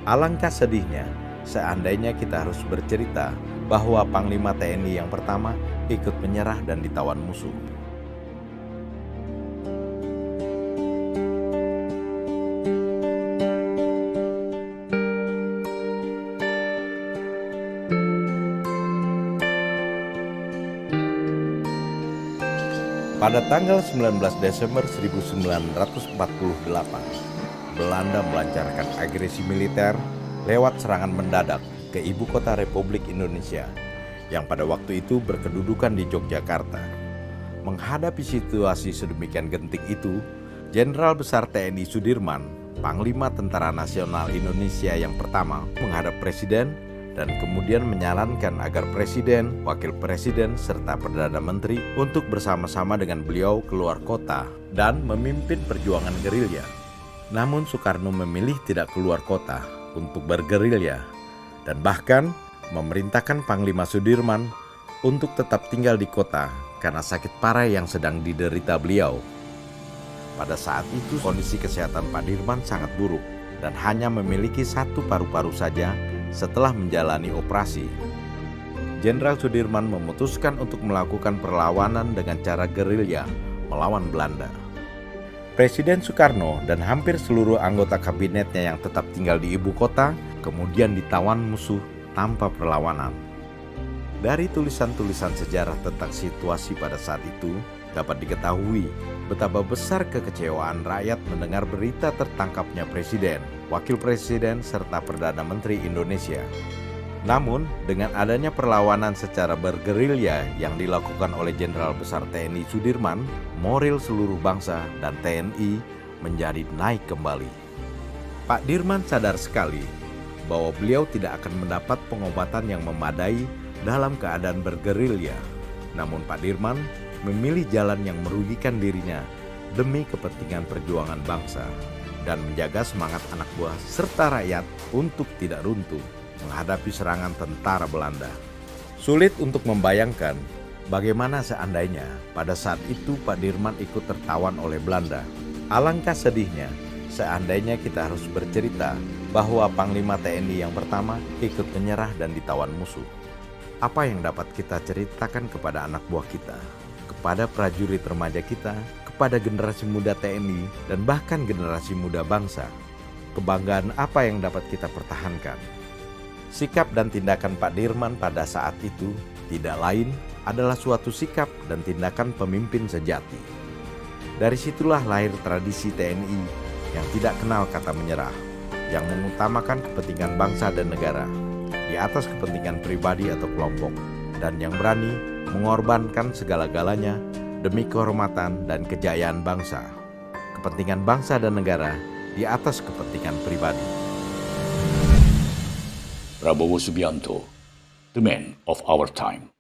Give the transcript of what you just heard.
Alangkah sedihnya seandainya kita harus bercerita bahwa Panglima TNI yang pertama ikut menyerah dan ditawan musuh. Pada tanggal 19 Desember 1948, Belanda melancarkan agresi militer lewat serangan mendadak ke ibu kota Republik Indonesia yang pada waktu itu berkedudukan di Yogyakarta. Menghadapi situasi sedemikian genting itu, Jenderal Besar TNI Sudirman, Panglima Tentara Nasional Indonesia yang pertama, menghadap Presiden dan kemudian menyarankan agar Presiden, Wakil Presiden, serta Perdana Menteri untuk bersama-sama dengan beliau keluar kota dan memimpin perjuangan gerilya. Namun Soekarno memilih tidak keluar kota untuk bergerilya dan bahkan memerintahkan Panglima Sudirman untuk tetap tinggal di kota karena sakit parah yang sedang diderita beliau. Pada saat itu kondisi kesehatan Pak Dirman sangat buruk dan hanya memiliki satu paru-paru saja setelah menjalani operasi. Jenderal Sudirman memutuskan untuk melakukan perlawanan dengan cara gerilya melawan Belanda. Presiden Soekarno dan hampir seluruh anggota kabinetnya yang tetap tinggal di ibu kota kemudian ditawan musuh tanpa perlawanan. Dari tulisan-tulisan sejarah tentang situasi pada saat itu dapat diketahui betapa besar kekecewaan rakyat mendengar berita tertangkapnya Presiden, Wakil Presiden, serta Perdana Menteri Indonesia. Namun, dengan adanya perlawanan secara bergerilya yang dilakukan oleh Jenderal Besar TNI Sudirman, moral seluruh bangsa dan TNI menjadi naik kembali. Pak Dirman sadar sekali bahwa beliau tidak akan mendapat pengobatan yang memadai dalam keadaan bergerilya. Namun Pak Dirman memilih jalan yang merugikan dirinya demi kepentingan perjuangan bangsa dan menjaga semangat anak buah serta rakyat untuk tidak runtuh menghadapi serangan tentara Belanda. Sulit untuk membayangkan bagaimana seandainya pada saat itu Pak Dirman ikut tertawan oleh Belanda. Alangkah sedihnya seandainya kita harus bercerita bahwa Panglima TNI yang pertama ikut menyerah dan ditawan musuh. Apa yang dapat kita ceritakan kepada anak buah kita, kepada prajurit remaja kita, kepada generasi muda TNI, dan bahkan generasi muda bangsa? Kebanggaan apa yang dapat kita pertahankan? Sikap dan tindakan Pak Dirman pada saat itu tidak lain adalah suatu sikap dan tindakan pemimpin sejati. Dari situlah lahir tradisi TNI yang tidak kenal kata menyerah, yang mengutamakan kepentingan bangsa dan negara di atas kepentingan pribadi atau kelompok, dan yang berani mengorbankan segala-galanya demi kehormatan dan kejayaan bangsa. Kepentingan bangsa dan negara di atas kepentingan pribadi. Prabowo Subianto, the man of our time.